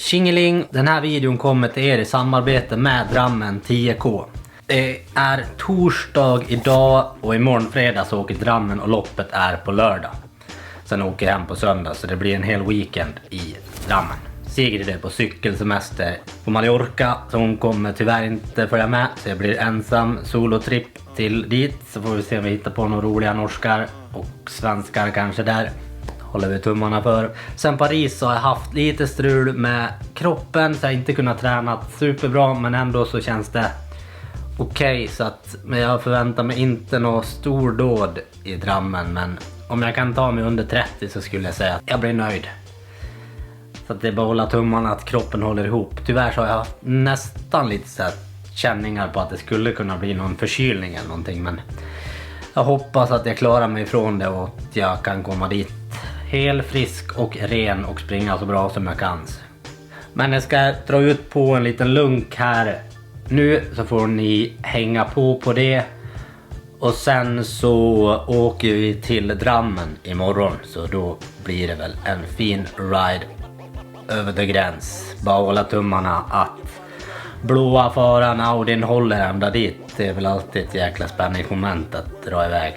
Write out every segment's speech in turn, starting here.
Tjingeling, den här videon kommer till er i samarbete med Drammen 10K. Det är torsdag idag och imorgon fredag så åker Drammen och loppet är på lördag. Sen åker jag hem på söndag så det blir en hel weekend i Drammen. Sigrid är på cykelsemester på Mallorca så hon kommer tyvärr inte följa med. Så jag blir ensam solotripp till dit så får vi se om vi hittar på några roliga norskar och svenskar kanske där. Håller vi tummarna för. Sen Paris så har jag haft lite strul med kroppen så jag har inte kunnat träna superbra men ändå så känns det okej, så att men jag förväntar mig inte något stordåd i Drammen, men om jag kan ta mig under 30 så skulle jag säga att jag blir nöjd. Så att det är bara att hålla tummarna att kroppen håller ihop. Tyvärr så har jag haft nästan lite så här känningar på att det skulle kunna bli någon förkylning eller någonting, men jag hoppas att jag klarar mig ifrån det och att jag kan komma dit helt frisk och ren och springa så bra som jag kan. Men jag ska dra ut på en liten lunk här nu så får ni hänga på det. Och sen så åker vi till Drammen imorgon så då blir det väl en fin ride över the gräns. Bara hålla tummarna att blåa faran Audin håller ända dit. Det är väl alltid ett jäkla spänningsmoment att dra iväg.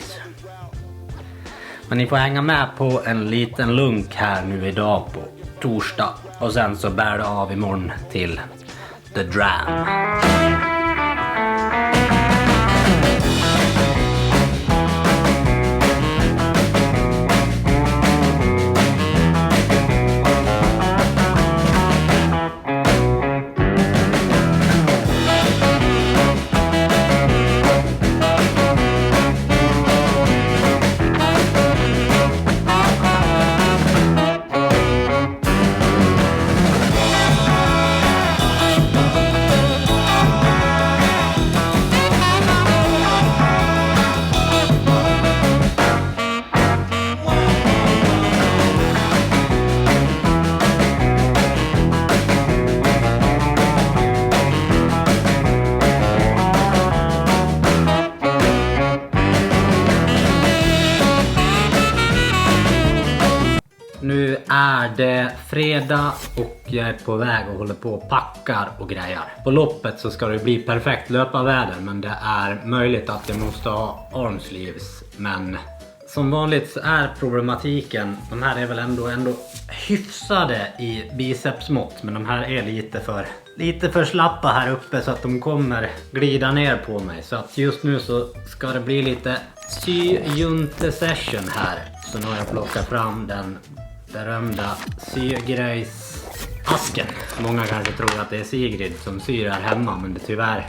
Men ni får hänga med på en liten lunk här nu idag på torsdag. Och sen så bär det av imorgon till The Dram. Nu är det fredag och jag är på väg och håller på och packar och grejer. På loppet så ska det bli perfekt löparväder, men det är möjligt att jag måste ha armsleeves. Men som vanligt så är problematiken, de här är väl ändå hyfsade i bicepsmått, men de här är lite för slappa här uppe så att de kommer glida ner på mig. Så att just nu så ska det bli lite syjuntesession här. Så nu har jag plockat fram den berömda sygrejsasken. Många kanske tror att det är Sigrid som syr här hemma, men det tyvärr.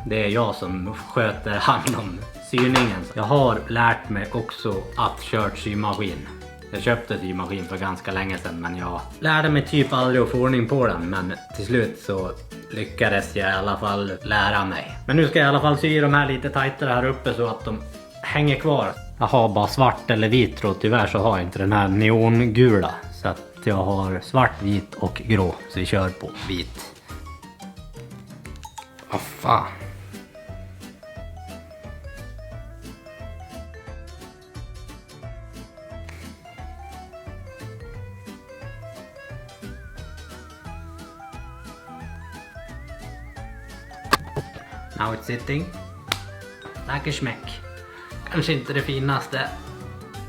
Det är jag som sköter hand om syningen. Jag har lärt mig också att köra symaskin. Jag köpte symaskin för ganska länge sedan, men jag lärde mig typ aldrig att få ordning på den. Men till slut så lyckades jag i alla fall lära mig. Men nu ska jag i alla fall sy de här lite tajtare här uppe så att de hänger kvar. Jag har bara svart eller vit och tyvärr så har jag inte den här neongula. Så att jag har svart, vit och grå. Så vi kör på vit. Vad fan. Now it's sitting. Like a smäck. Kanske inte det finaste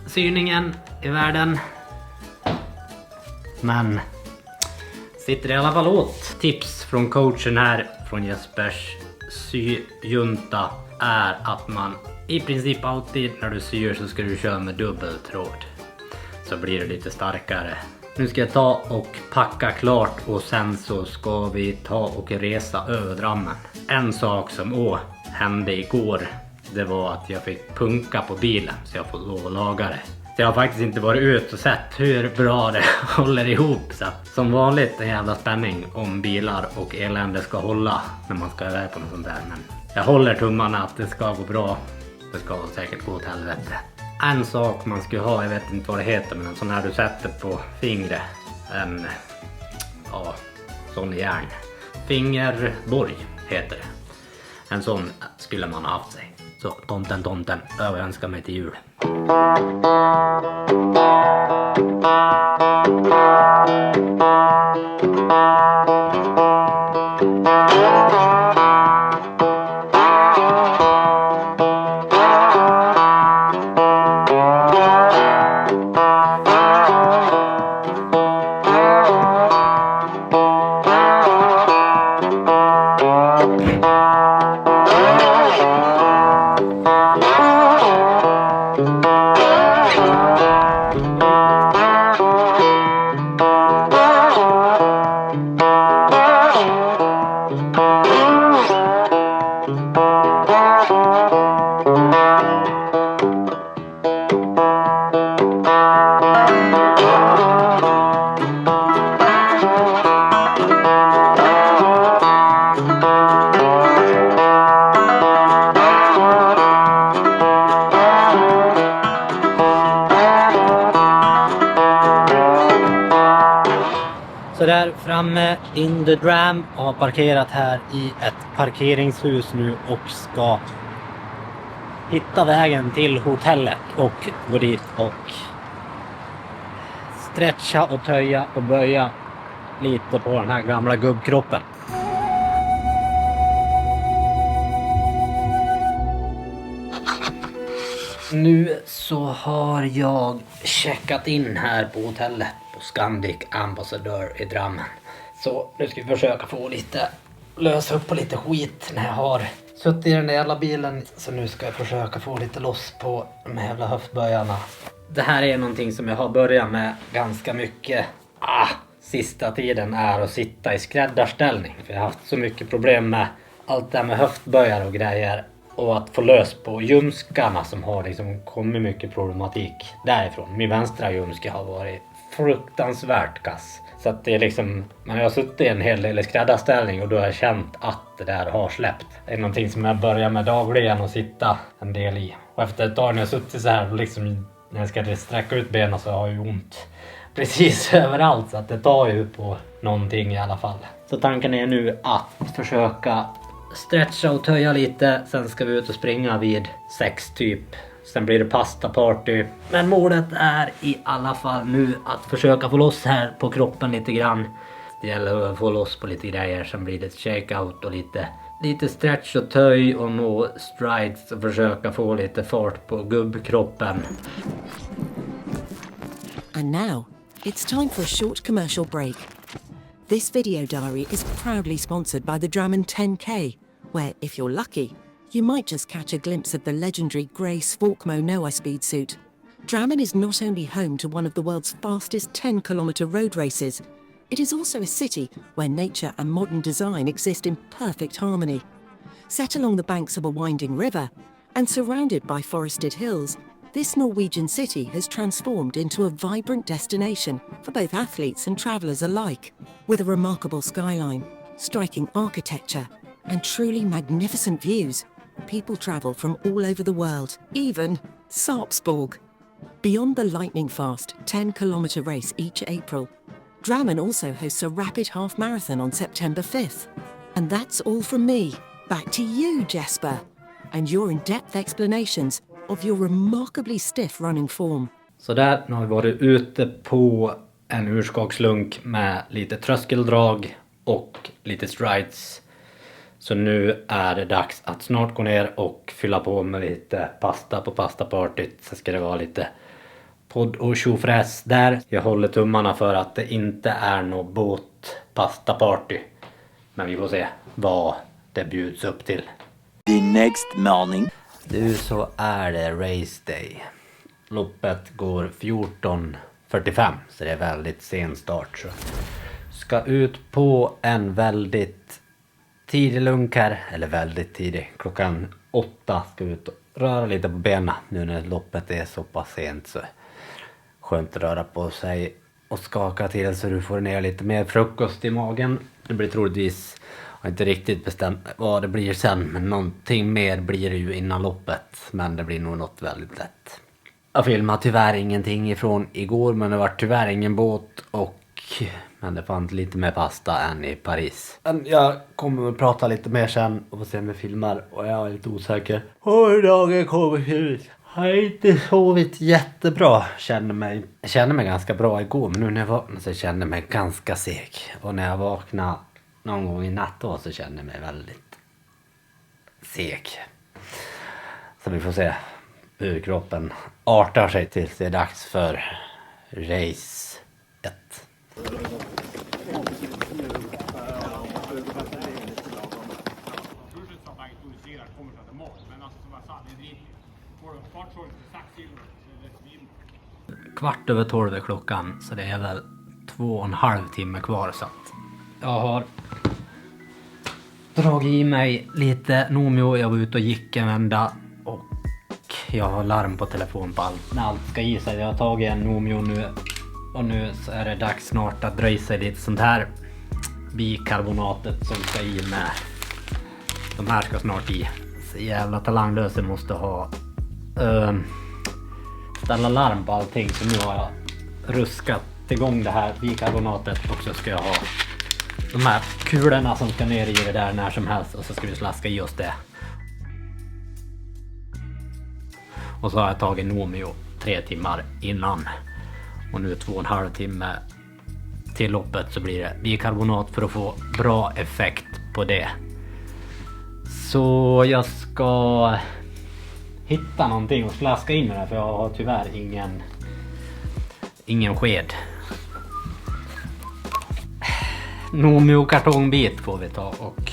syningen i världen, men sitter i alla fall åt. Tips från coachen här från Jespers syjunta är att man i princip alltid när du syr så ska du köra med dubbeltråd. Så blir det lite starkare. Nu ska jag ta och packa klart och sen så ska vi ta och resa över Drammen. En sak som hände igår, det var att jag fick punka på bilen så jag får lov att laga det. Så jag har faktiskt inte varit ut och sett hur bra det håller ihop. Så som vanligt en jävla spänning om bilar och elände ska hålla när man ska iväg på något sånt där. Men jag håller tummarna att det ska gå bra. Det ska säkert gå åt helvete. En sak man skulle ha, jag vet inte vad det heter, men en sån här du sätter på fingret. En sån järn. Fingerborg heter det. En sån skulle man ha haft sig. Så tomten, jag önskar mig till jul. Så där framme in the Dram och har parkerat här i ett parkeringshus nu och ska hitta vägen till hotellet och gå dit och stretcha och töja och böja lite på den här gamla gubbkroppen. Nu så har jag checkat in här på hotellet på Scandic Ambassadör i Drammen. Så nu ska vi försöka få lite, lösa upp på lite skit när jag har suttit i den där jävla bilen. Så nu ska jag försöka få lite loss på de här jävla höftböjarna. Det här är någonting som jag har börjat med ganska mycket sista tiden, är att sitta i skräddarställning. För jag har haft så mycket problem med allt det här med höftböjar och grejer. Och att få lös på ljumskarna som har liksom kommit mycket problematik därifrån. Min vänstra ljumske har varit fruktansvärt kass. Så att det är liksom, man har suttit i en hel del i skräddarställning och då har jag känt att det där har släppt. Det är någonting som jag börjar med dagligen och sitta en del i. Och efter ett tag när jag suttit så här liksom, när jag ska sträcka ut benen så har jag ju ont precis överallt. Så att det tar ju på någonting i alla fall. Så tanken är nu att försöka stretcha och töja lite. Sen ska vi ut och springa vid 6 typ. Sen blir det pasta party. Men målet är i alla fall nu att försöka få loss här på kroppen lite grann. Det gäller att få loss på lite grejer. Sen blir det ett shakeout och lite stretch och töj och nå strides och försöka få lite fart på gubbkroppen. And now, it's time for a short commercial break. This video diary is proudly sponsored by the Drammen 10K, where, if you're lucky, you might just catch a glimpse of the legendary grey Svorkmo Noah speed suit. Drammen is not only home to one of the world's fastest 10-kilometre road races, it is also a city where nature and modern design exist in perfect harmony. Set along the banks of a winding river and surrounded by forested hills, this Norwegian city has transformed into a vibrant destination for both athletes and travellers alike. With a remarkable skyline, striking architecture, and truly magnificent views, people travel from all over the world, even Sarpsborg. Beyond the lightning-fast 10-kilometre race each April, Drammen also hosts a rapid half-marathon on September 5th. And that's all from me. Back to you, Jesper, and your in-depth explanations of your remarkably stiff running form. Så där, nu har vi varit ute på en urskogslunk med lite tröskeldrag och lite strides. Så nu är det dags att snart gå ner och fylla på med lite pasta på pastapartyt. Så ska det vara lite podd och tjofräs där. Jag håller tummarna för att det inte är något båtpastaparty. Men vi får se vad det bjuds upp till. The next morning. Nu så är det race day. Loppet går 14:45 så det är väldigt sen start. Så ska ut på en väldigt tidig lunk här. Eller väldigt tidig. Klockan 8 ska vi ut och röra lite på benen. Nu när loppet är så pass sent så skönt att röra på sig och skaka till så du får ner lite mer frukost i magen. Det blir troligtvis, jag har inte riktigt bestämt vad det blir sen, men någonting mer blir det ju innan loppet. Men det blir nog något väldigt lätt. Jag filmade tyvärr ingenting ifrån igår, men det var tyvärr ingen båt men det fanns lite mer pasta än i Paris. Men jag kommer att prata lite mer sen och få se om jag filmar och jag är lite osäker. Hur dagen kommer ut. har inte sovit jättebra. Jag kände mig ganska bra igår, men nu när jag vaknade så kände jag mig ganska seg. Och när jag vaknade någon gång i natt då så kände jag mig väldigt seg. Så vi får se hur kroppen artar sig tills det är dags för race 1. Kvart över 12 är klockan, så det är väl 2,5 timme kvar, så att jag har dragit i mig lite Nomio. Jag var ute och gick en vända och jag har larm på telefon på allt ska i sig. Jag har tagit en Nomio nu och nu så är det dags snart att dra i sig lite sånt här bikarbonatet som ska i med. De här ska snart i. Så jävla talanglös, jag måste ha ställa larm på allting, så nu har jag ruskat igång det här bikarbonatet och så ska jag ha de här kulorna som ska ner i det där när som helst och så ska vi slaska i oss det. Och så har jag tagit Nomio 3 timmar innan och nu 2,5 timme till loppet så blir det bikarbonat för att få bra effekt på det. Så jag ska hitta någonting och slaska in med det, för jag har tyvärr ingen sked. Nomio kartongbit får vi ta och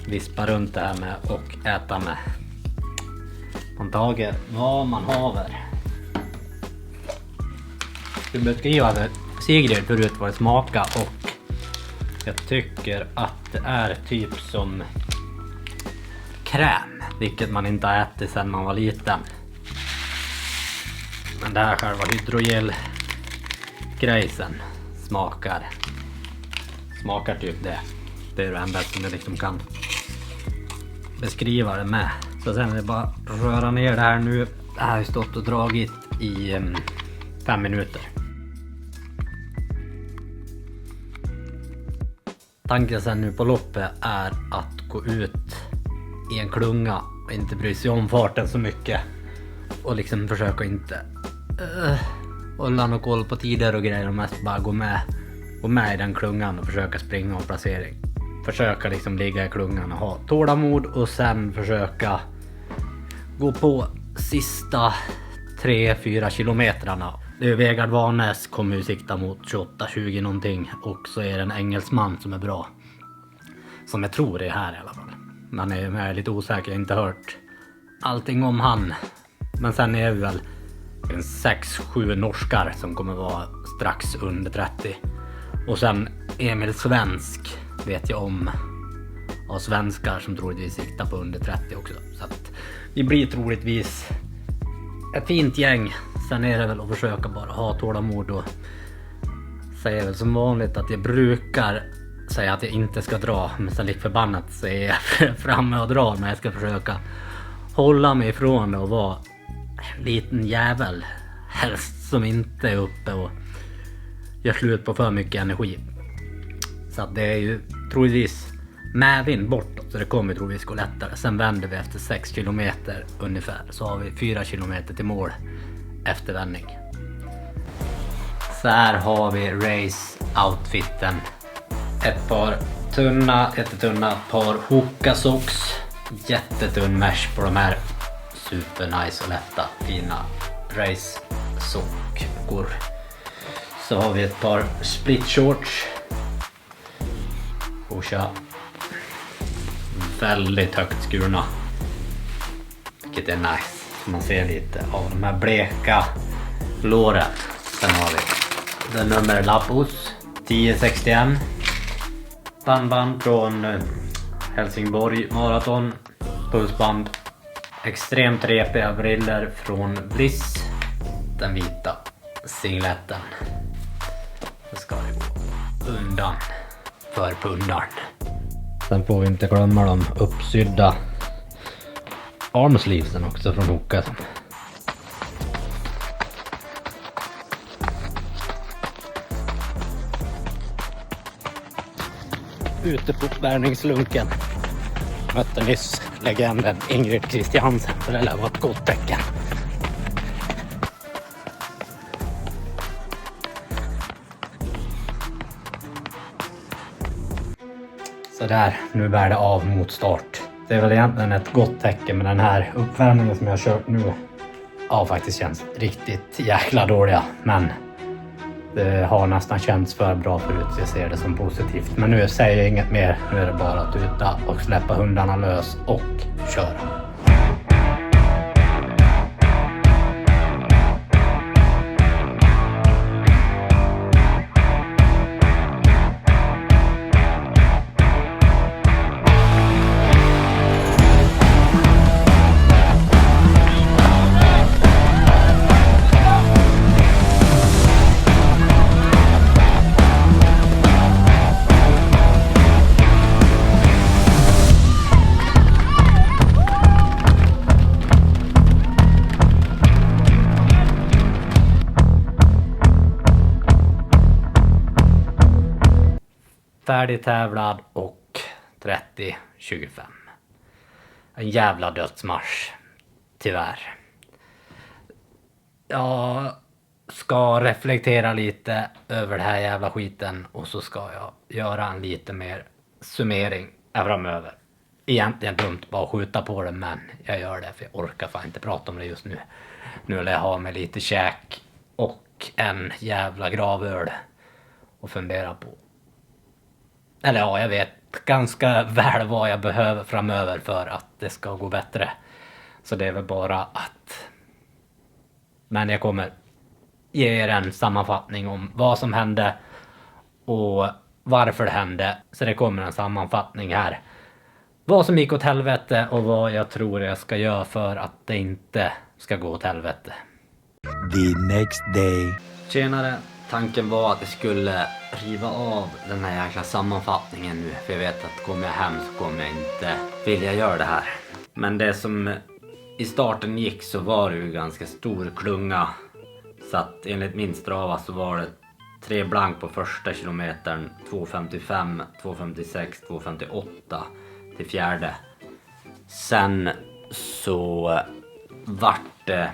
vispa runt det här med och äta med. Man tager vad man haver. Du beskriva för Sigrid förut vad det smakar och jag tycker att det är typ som kräm, vilket man inte har ätit sedan man var liten. Men det här själva hydrogelgrejsen smakar typ det. Det är det enda som jag liksom kan beskriva det med. Så sen är det bara röra ner det här nu. Det här har stått och dragit i 5 minuter. Tanken sen nu på loppet är att gå ut i en klunga och inte bry sig om farten så mycket. Och liksom försöka inte hålla någon koll på tider och grejer och mest bara gå med i den klungan och försöka springa av placering. Försöka liksom ligga i klungan och ha tålamod och sen försöka gå på sista 3-4 kilometrarna. Det är Vegard Varnäs kommer ju sikta mot 28-20 någonting och så är det en engelsman som är bra. Som jag tror är här i alla fall. Man är lite osäker, jag har inte hört allting om han. Men sen är det väl 6-7 norskar som kommer vara strax under 30. Och sen Emil Svensk vet jag om. Och svenskar som troligtvis siktar på under 30 också. Så att det blir troligtvis ett fint gäng. Sen är det väl att försöka bara ha tålamod och säga väl som vanligt att jag brukar säga att jag inte ska dra. Men sen lik förbannat så är jag framme och drar. Men jag ska försöka hålla mig ifrån det och vara en liten jävel. Helst som inte är uppe och gör slut på för mycket energi. Så att det är ju troligtvis medvind bortåt. Så det kommer troligtvis gå lättare. Sen vänder vi efter 6 kilometer ungefär. Så har vi 4 kilometer till mål efter vändning. Så här har vi race-outfiten. Ett par tunna, jättetunna par Hoka socks. Jättetunn mesh på de här. Super nice och lätta, fina race-sockor. Så har vi ett par split shorts. Osha. Väldigt högt skurna. Vilket är nice. Så man ser lite av de här bleka låren. Sen har vi den nummer Lappos 1061. Pannband från Helsingborg Marathon. Pulsband. Extremt repiga briller från Bliss. Den vita singletten. Så ska det gå undan för pundaren. Sen får vi inte glömma de uppsydda armsleevesen också från Hoka. Ute på bärningslunken mötte nyss legenden Ingrid Kristiansen, så det lär vara ett gott tecken. Så där, nu bär det av mot start. Det är väl egentligen ett gott tecken med den här uppvärmningen som jag har kört nu. Ja, faktiskt känns riktigt jäkla dåliga. Men det har nästan känts för bra förut så jag ser det som positivt. Men nu säger jag inget mer. Nu är det bara att tuta och släppa hundarna lös och köra. Färdigtävlad och 30-25. En jävla dödsmarsch. Tyvärr. Jag ska reflektera lite över det här jävla skiten. Och så ska jag göra en lite mer summering framöver. Egentligen dumt bara att skjuta på det. Men jag gör det för jag orkar fan inte prata om det just nu. Nu vill jag ha med lite käk. Och en jävla gravöl. Och fundera på. Eller ja, jag vet ganska väl vad jag behöver framöver för att det ska gå bättre. Så det är väl bara att... Men jag kommer ge er en sammanfattning om vad som hände och varför det hände. Så det kommer en sammanfattning här. Vad som gick åt helvete och vad jag tror jag ska göra för att det inte ska gå åt helvete. The next day. Tjenare. Tanken var att jag skulle riva av den här jäkla sammanfattningen nu. För jag vet att kommer jag hem så kommer jag inte vilja göra det här. Men det som i starten gick så var det ju ganska stor klunga. Så att enligt min Strava så var det 3 blank på första kilometern. 2.55, 2.56, 2.58 till fjärde. Sen så vart det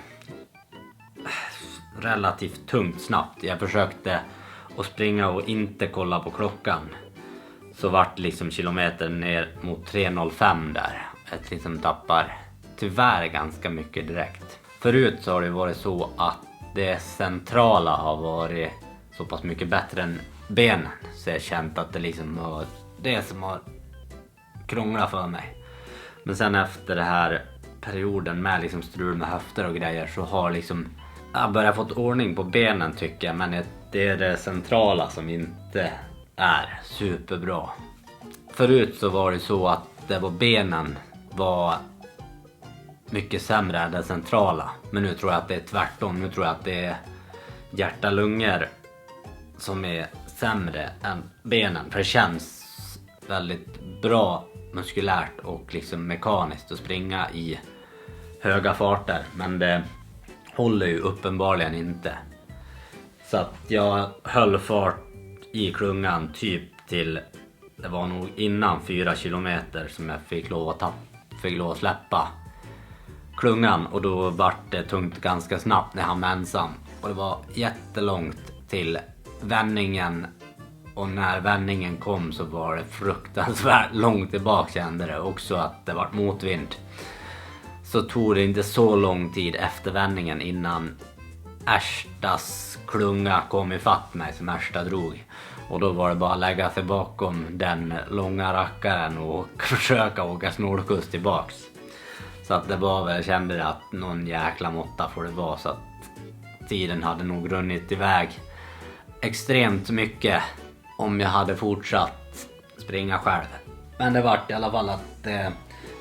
relativt tungt snabbt. Jag försökte att springa och inte kolla på klockan. Så vart liksom kilometern ner mot 3.05 där. Jag liksom tappar tyvärr ganska mycket direkt. Förut så har det varit så att det centrala har varit så pass mycket bättre än benen. Så jag har känt att det liksom var det som har krånglat för mig. Men sen efter det här perioden med liksom strul med höfter och grejer så har liksom jag börjar fått ordning på benen tycker jag, men det är det centrala som inte är superbra. Förut så var det så att det var benen var mycket sämre än det centrala. Men nu tror jag att det är tvärtom. Nu tror jag att det är hjärta-lungor som är sämre än benen. För det känns väldigt bra muskulärt och liksom mekaniskt att springa i höga farter. Men det håller ju uppenbarligen inte. Så att jag höll fart i klungan typ till, det var nog innan 4 kilometer som jag fick lov att släppa klungan. Och då vart det tungt ganska snabbt när han var ensam. Och det var jättelångt till vändningen. Och när vändningen kom så var det fruktansvärt långt tillbaka, kände det också att det var motvind. Så tog det inte så lång tid efter vändningen innan Ärstas klunga kom ifatt mig som Ärsta drog. Och då var det bara att lägga sig bakom den långa rackaren och försöka åka snålkust tillbaks. Så att det var väl, jag kände att någon jäkla måtta får det vara, så att tiden hade nog runnit iväg extremt mycket om jag hade fortsatt springa själv. Men det var i alla fall att det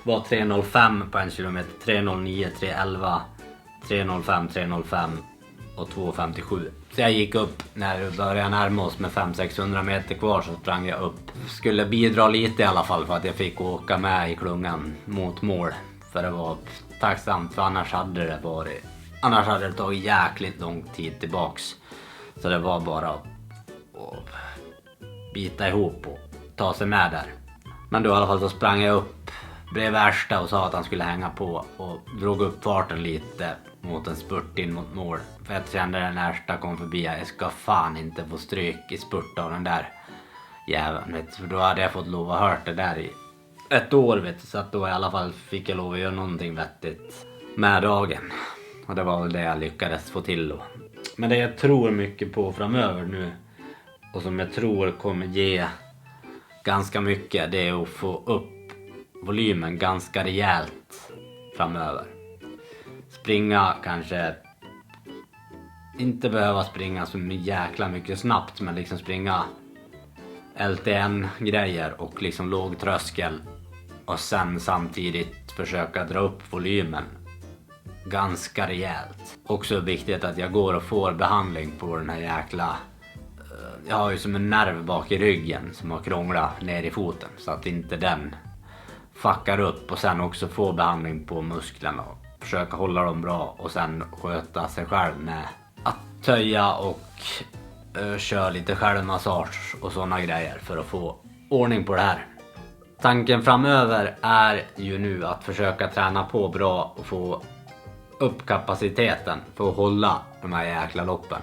var 3.05 på en kilometer, 3.09, 3.11, 3.05, 3.05 och 2.57. Så jag gick upp när vi började närma oss med 500-600 meter kvar, så sprang jag upp. Skulle bidra lite i alla fall för att jag fick åka med i klungan mot mål. För det var tacksamt, för annars hade det tagit jäkligt lång tid tillbaks. Så det var bara att bita ihop och ta sig med där. Men då i alla fall så sprang jag upp bredvid Ärsta och sa att han skulle hänga på och drog upp farten lite mot en spurt in mot mål. För jag kände när Ärsta kom förbi, jag ska fan inte få stryk i spurt av den där jäveln, vet du, för då hade jag fått lov att hört det där i ett år, vet du, så att då i alla fall fick jag lov att göra någonting vettigt med dagen. Och det var väl det jag lyckades få till då. Men det jag tror mycket på framöver nu, och som jag tror kommer ge ganska mycket, det är att få upp volymen ganska rejält framöver. Springa kanske, inte behöva springa så jäkla mycket snabbt, men liksom springa LTN-grejer och liksom låg tröskel, och sen samtidigt försöka dra upp volymen ganska rejält. Också viktigt att jag går och får behandling på den här jäkla, jag har ju som en nerv bak i ryggen som har krånglat ner i foten, så att inte den fuckar upp, och sen också få behandling på musklerna och försöka hålla dem bra, och sen sköta sig själv med att töja och köra lite självmassage och sådana grejer för att få ordning på det här. Tanken framöver är ju nu att försöka träna på bra och få upp kapaciteten för att hålla de här jäkla loppen.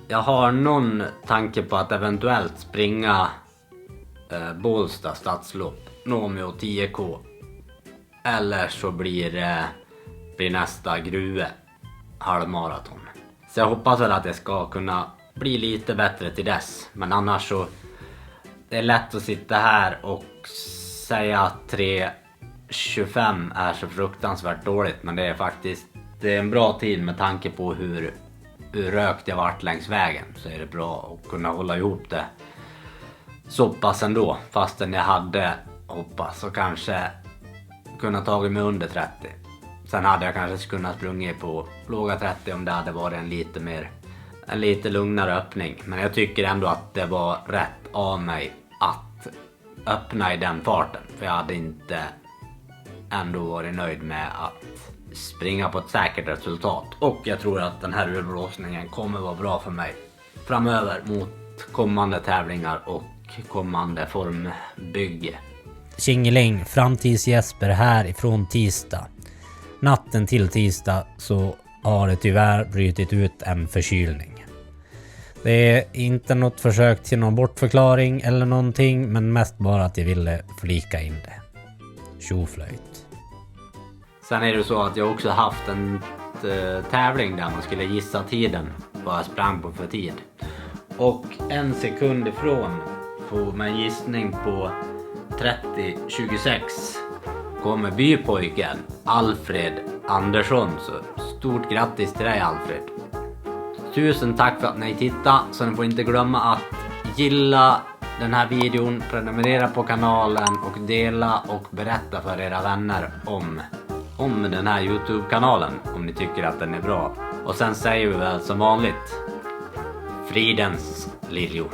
Jag har någon tanke på att eventuellt springa Bålsta stadslopp, Nåmio 10K, eller så blir nästa Grue halvmaraton. Så jag hoppas väl att det ska kunna bli lite bättre till dess, men annars så det är lätt att sitta här och säga att 3:25 är så fruktansvärt dåligt, men det är faktiskt en bra tid med tanke på hur rökt jag varit längs vägen, så är det bra att kunna hålla ihop det så pass ändå, fastän jag hade hoppas och kanske kunna tagit mig under 30. Sen hade jag kanske kunnat sprungit på låga 30 om det hade varit en lite lugnare öppning, men jag tycker ändå att det var rätt av mig att öppna i den farten, för jag hade inte ändå varit nöjd med att springa på ett säkert resultat, och jag tror att den här urblåsningen kommer vara bra för mig framöver mot kommande tävlingar och kommande formbygge. Tjingeling, framtids Jesper här ifrån tisdag. Natten till tisdag så har det tyvärr brytit ut en förkylning. Det är inte något försök till någon bortförklaring eller någonting, men mest bara att jag ville flika in det. Tjoflöjt. Sen är det så att jag också haft en tävling där man skulle gissa tiden vad jag sprang på för tid. Och en sekund ifrån får man gissning på 30:26 kommer bypojken Alfred Andersson. Så stort grattis till dig, Alfred. Tusen tack för att ni tittade, så ni får inte glömma att gilla den här videon, prenumerera på kanalen och dela och berätta för era vänner om den här YouTube-kanalen om ni tycker att den är bra. Och sen säger vi väl som vanligt, fridens liljor.